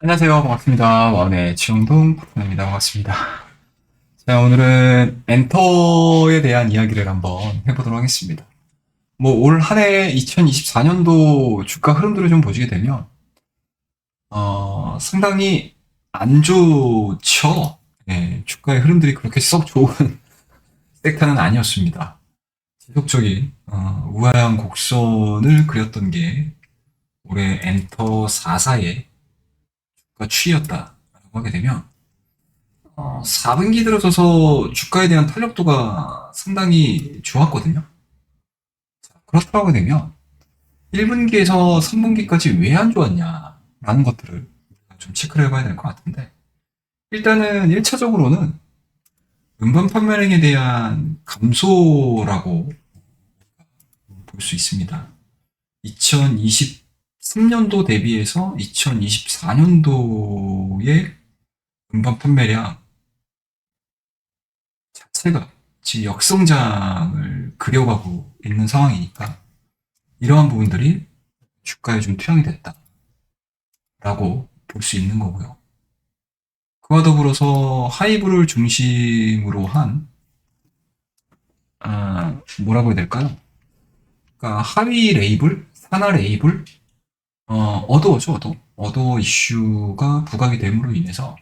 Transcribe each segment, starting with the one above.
안녕하세요. 반갑습니다. 와운의 지영동 파트너입니다. 반갑습니다. 자, 오늘은 엔터에 대한 이야기를 한번 해보도록 하겠습니다. 뭐, 올 한 해 2024년도 주가 흐름들을 좀 보시게 되면, 상당히 안 좋죠. 예, 주가의 흐름들이 그렇게 썩 좋은 섹터는 아니었습니다. 지속적인, 우하향 곡선을 그렸던 게 올해 엔터 4사의 주가 추이였다라고 하게 되면, 4분기 들어서서 주가에 대한 탄력도가 상당히 좋았거든요. 그렇다고 되면 1분기에서 3분기까지 왜 안 좋았냐라는 것들을 좀 체크를 해봐야 될 것 같은데, 일단은 1차적으로는 음반 판매량에 대한 감소라고 볼 수 있습니다. 2023년도 대비해서 2024년도의 음반 판매량 자체가 지금 역성장을 그려가고 있는 상황이니까 이러한 부분들이 주가에 좀 투영이 됐다라고 볼 수 있는 거고요. 그와 더불어서 하이브를 중심으로 한 뭐라고 해야 될까요? 그러니까 하위 레이블, 산하 레이블, 어도어죠, 어도. 어도어 이슈가 부각이 됨으로 인해서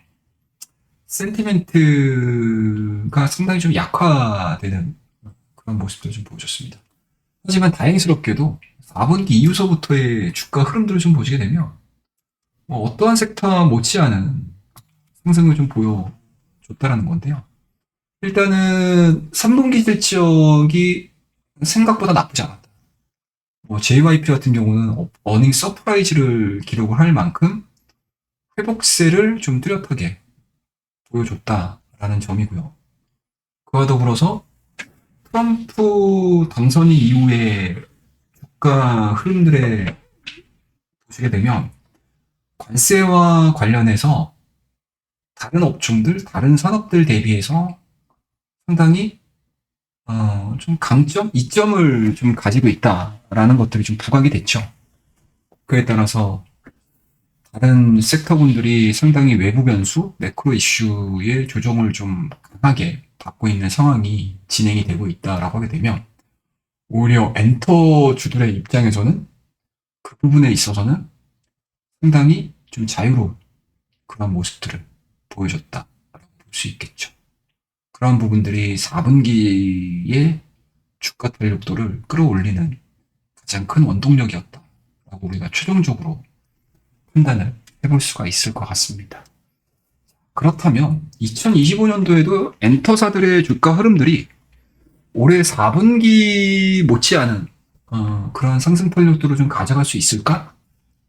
센티멘트가 상당히 좀 약화되는 그런 모습도 좀 보여줬습니다. 하지만 다행스럽게도 4분기 이후서부터의 주가 흐름들을 좀 보시게 되면 어떠한 섹터 못지않은 상승을 좀 보여줬다라는 건데요. 일단은 3분기 실적이 생각보다 나쁘지 않았다. JYP 같은 경우는 어닝 서프라이즈를 기록을 할 만큼 회복세를 좀 뚜렷하게 보여줬다라는 점이고요. 그와 더불어서 트럼프 당선인 이후에 주가 흐름들에 보시게 되면 관세와 관련해서 다른 업종들, 다른 산업들 대비해서 상당히 좀 강점, 이점을 좀 가지고 있다라는 것들이 좀 부각이 됐죠. 그에 따라서 다른 섹터분들이 상당히 외부 변수, 매크로 이슈의 조정을 좀 강하게 받고 있는 상황이 진행이 되고 있다라고 하게 되면 오히려 엔터 주들의 입장에서는 그 부분에 있어서는 상당히 좀 자유로운 그런 모습들을 보여줬다라고 볼 수 있겠죠. 그런 부분들이 4분기의 주가 탄력도를 끌어올리는 가장 큰 원동력이었다라고 우리가 최종적으로 판단을 해볼 수가 있을 것 같습니다. 그렇다면 2025년도에도 엔터사들의 주가 흐름들이 올해 4분기 못지않은 그런 상승 탄력도를 좀 가져갈 수 있을까?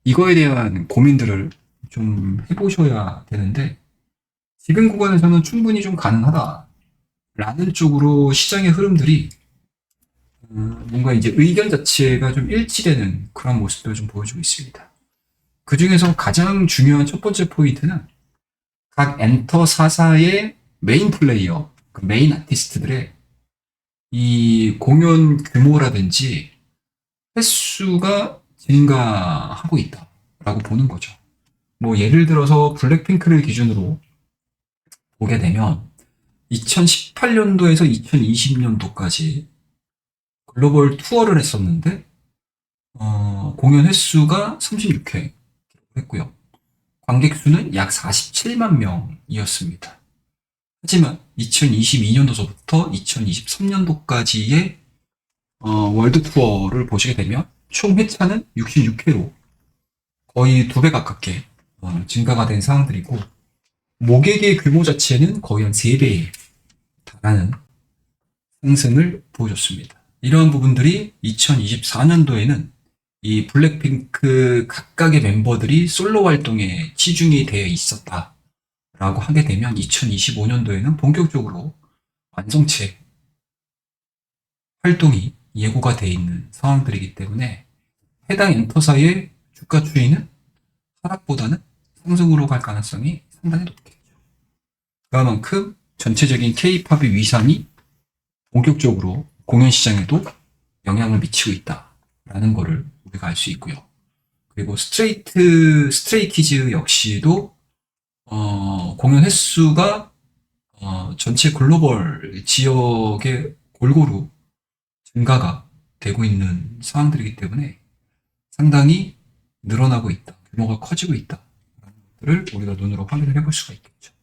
이거에 대한 고민들을 좀 해보셔야 되는데 지금 구간에서는 충분히 좀 가능하다라는 쪽으로 시장의 흐름들이 뭔가 이제 의견 자체가 좀 일치되는 그런 모습들을 좀 보여주고 있습니다. 그 중에서 가장 중요한 첫 번째 포인트는 각 엔터 4사의 메인 플레이어, 그 메인 아티스트들의 이 공연 규모라든지 횟수가 증가하고 있다라고 보는 거죠. 뭐 예를 들어서 블랙핑크를 기준으로 보게 되면 2018년도에서 2020년도까지 글로벌 투어를 했었는데 공연 횟수가 36회 했고요. 관객 수는 약 47만 명이었습니다. 하지만 2022년도서부터 2023년도까지의 월드 투어를 보시게 되면 총 회차는 66회로 거의 2배 가깝게 증가가 된 상황들이고 모객의 규모 자체는 거의 한 3배에 달하는 상승을 보여줬습니다. 이러한 부분들이 2024년도에는 이 블랙핑크 각각의 멤버들이 솔로 활동에 치중이 되어 있었다라고 하게 되면 2025년도에는 본격적으로 완성체 활동이 예고가 되어 있는 상황들이기 때문에 해당 엔터사의 주가 추이는 하락보다는 상승으로 갈 가능성이 상당히 높겠죠. 그만큼 전체적인 K-팝의 위상이 본격적으로 공연 시장에도 영향을 미치고 있다라는 것을 우리가 알 수 있고요. 그리고 스트레이키즈 역시도 공연 횟수가 전체 글로벌 지역에 골고루 증가가 되고 있는 상황들이기 때문에 상당히 늘어나고 있다. 규모가 커지고 있다. 라는 것들을 우리가 눈으로 확인을 해볼 수가 있겠죠.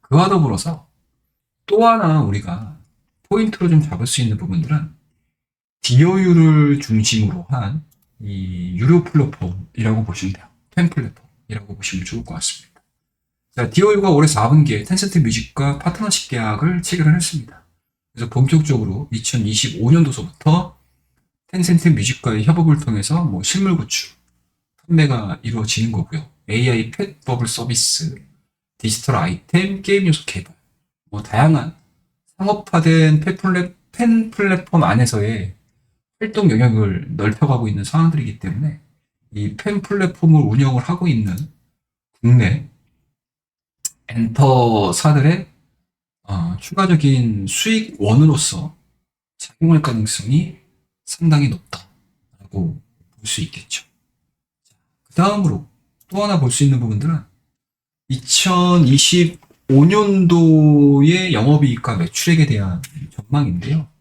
그와 더불어서 또 하나 우리가 포인트로 좀 잡을 수 있는 부분들은 DOU를 중심으로 한 이 유료 플랫폼이라고 보시면 돼요. 팬 플랫폼이라고 보시면 좋을 것 같습니다. 자, DOU가 올해 4분기에 텐센트 뮤직과 파트너십 계약을 체결을 했습니다. 그래서 본격적으로 2025년도서부터 텐센트 뮤직과의 협업을 통해서 뭐 실물 구축, 판매가 이루어지는 거고요. AI 펫 버블 서비스, 디지털 아이템, 게임 요소 개발, 뭐 다양한 상업화된 팬 플랫폼 안에서의 활동 영역을 넓혀가고 있는 상황들이기 때문에 이 팬 플랫폼을 운영을 하고 있는 국내 엔터사들의 추가적인 수익원으로서 작용할 가능성이 상당히 높다라고 볼 수 있겠죠. 그 다음으로 또 하나 볼 수 있는 부분들은 2025년도의 영업이익과 매출액에 대한 전망인데요.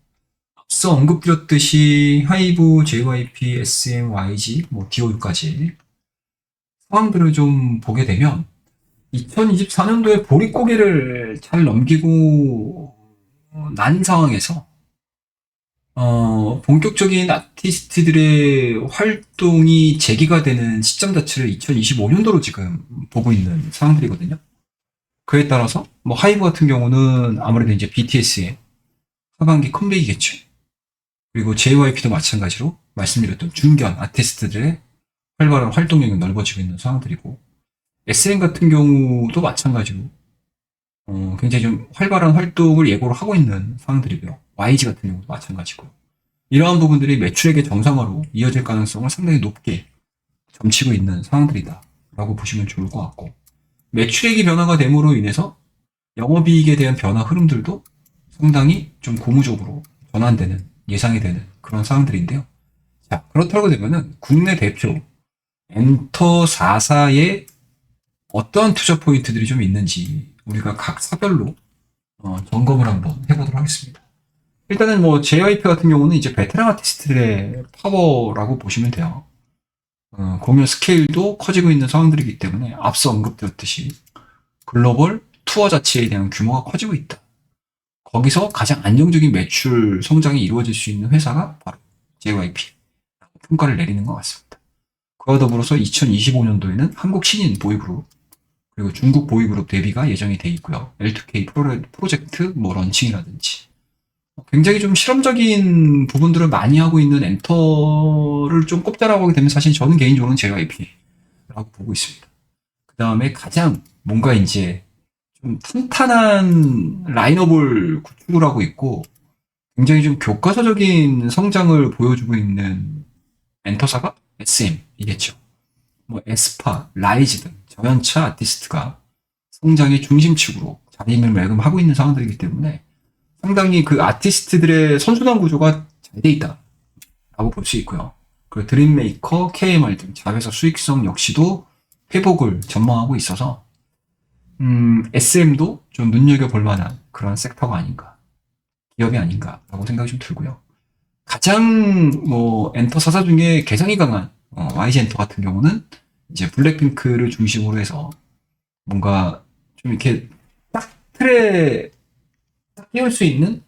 앞서 언급드렸듯이 하이브, JYP, SM, YG, 뭐 DOU까지 상황들을 좀 보게 되면 2024년도에 보릿고개를 잘 넘기고 난 상황에서 본격적인 아티스트들의 활동이 재개가 되는 시점 자체를 2025년도로 지금 보고 있는 상황들이거든요. 그에 따라서 뭐 하이브 같은 경우는 아무래도 이제 BTS의 하반기 컴백이겠죠. 그리고 JYP도 마찬가지로 말씀드렸던 중견 아티스트들의 활발한 활동력이 넓어지고 있는 상황들이고, SM 같은 경우도 마찬가지로 굉장히 좀 활발한 활동을 예고를 하고 있는 상황들이고요. YG 같은 경우도 마찬가지고, 이러한 부분들이 매출액의 정상화로 이어질 가능성을 상당히 높게 점치고 있는 상황들이다 라고 보시면 좋을 것 같고, 매출액이 변화가 됨으로 인해서 영업이익에 대한 변화 흐름들도 상당히 좀 고무적으로 전환되는, 예상이 되는 그런 상황들인데요. 자, 그렇다고 되면은 국내 대표 엔터 4사의 어떠한 투자 포인트들이 좀 있는지 우리가 각 사별로 점검을 한번 해보도록 하겠습니다. 일단은 뭐 JYP 같은 경우는 이제 베테랑 아티스트들의 파워라고 보시면 돼요. 공연 스케일도 커지고 있는 상황들이기 때문에 앞서 언급드렸듯이 글로벌 투어 자체에 대한 규모가 커지고 있다. 거기서 가장 안정적인 매출 성장이 이루어질 수 있는 회사가 바로 JYP라고 평가를 내리는 것 같습니다. 그와 더불어서 2025년도에는 한국 신인 보이그룹 그리고 중국 보이그룹 데뷔가 예정이 돼 있고요. L2K 프로젝트 뭐 런칭이라든지 굉장히 좀 실험적인 부분들을 많이 하고 있는 엔터를 좀 꼽자라고 하게 되면 사실 저는 개인적으로는 JYP라고 보고 있습니다. 그 다음에 가장 뭔가 이제 좀 탄탄한 라인업을 구축을 하고 있고 굉장히 좀 교과서적인 성장을 보여주고 있는 엔터사가 SM이겠죠. 뭐 에스파, 라이즈 등 저연차 아티스트가 성장의 중심축으로 자리매김하고 있는 상황들이기 때문에 상당히 그 아티스트들의 선순환 구조가 잘 돼 있다라고 볼 수 있고요. 그리고 드림메이커, KMR 등 자회사 수익성 역시도 회복을 전망하고 있어서 SM도 좀 눈여겨볼 만한 그런 섹터가 아닌가, 기업이 아닌가라고 생각이 좀 들고요. 가장 뭐 엔터 사사 중에 개성이 강한 YG 엔터 같은 경우는 이제 블랙핑크를 중심으로 해서 뭔가 좀 이렇게 딱 틀에 딱 끼울 수 있는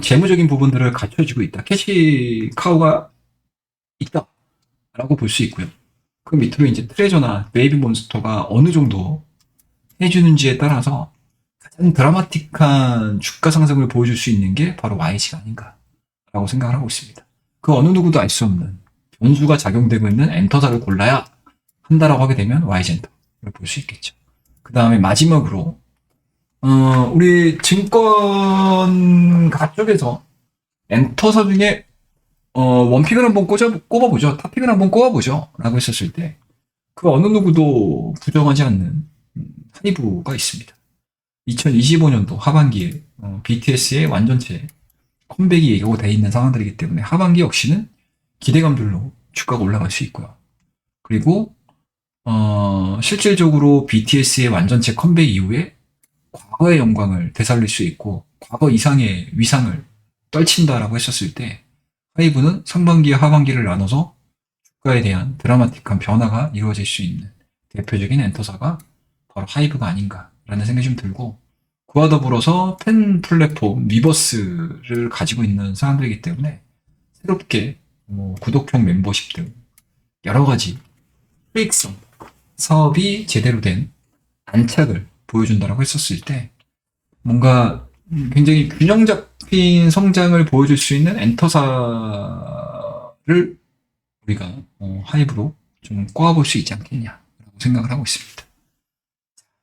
재무적인 부분들을 갖춰지고 있다. 캐시 카우가 있다라고 볼 수 있고요. 그 밑으로 이제 트레저나 베이비 몬스터가 어느 정도 해주는지에 따라서 가장 드라마틱한 주가 상승을 보여줄 수 있는 게 바로 YG가 아닌가라고 생각을 하고 있습니다. 그 어느 누구도 알 수 없는 변수가 작용되고 있는 엔터사를 골라야 한다라고 하게 되면 YG 엔터를 볼 수 있겠죠. 그 다음에 마지막으로 우리 증권가 쪽에서 엔터사 중에 원픽을 한번 꼽아보죠. 탑픽을 한번 꼽아보죠. 라고 했었을 때 그 어느 누구도 부정하지 않는 하이브가 있습니다. 2025년도 하반기에 BTS의 완전체 컴백이 예고되어 있는 상황들이기 때문에 하반기 역시는 기대감들로 주가가 올라갈 수 있고요. 그리고 실질적으로 BTS의 완전체 컴백 이후에 과거의 영광을 되살릴 수 있고 과거 이상의 위상을 떨친다라고 했었을 때 하이브는 상반기와 하반기를 나눠서 주가에 대한 드라마틱한 변화가 이루어질 수 있는 대표적인 엔터사가 바로 하이브가 아닌가라는 생각이 좀 들고 그와 더불어서 팬 플랫폼 위버스를 가지고 있는 사람들이기 때문에 새롭게 구독형 멤버십 등 여러 가지 수익성 사업이 제대로 된 안착을 보여준다라고 했었을 때 뭔가 굉장히 균형 잡힌 성장을 보여줄 수 있는 엔터사를 우리가 하이브로 좀 꼽아볼 수 있지 않겠냐라고 생각을 하고 있습니다.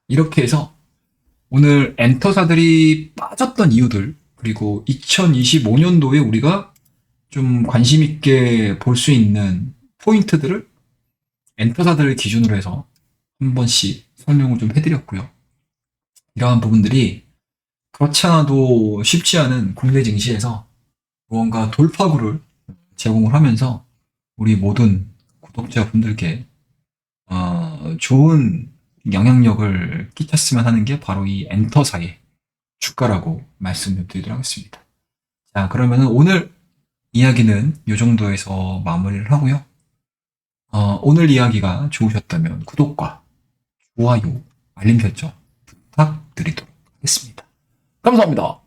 이렇게 해서 오늘 엔터사들이 빠졌던 이유들 그리고 2025년도에 우리가 좀 관심 있게 볼 수 있는 포인트들을 엔터사들을 기준으로 해서 한 번씩 설명을 좀 해드렸고요. 이러한 부분들이 그렇지 않아도 쉽지 않은 국내 증시에서 무언가 돌파구를 제공을 하면서 우리 모든 구독자분들께 좋은 영향력을 끼쳤으면 하는 게 바로 이 엔터사의 주가라고 말씀을 드리도록 하겠습니다. 자, 그러면은 오늘 이야기는 이 정도에서 마무리를 하고요. 오늘 이야기가 좋으셨다면 구독과 좋아요, 알림 설정 부탁드리도록 하겠습니다. 감사합니다.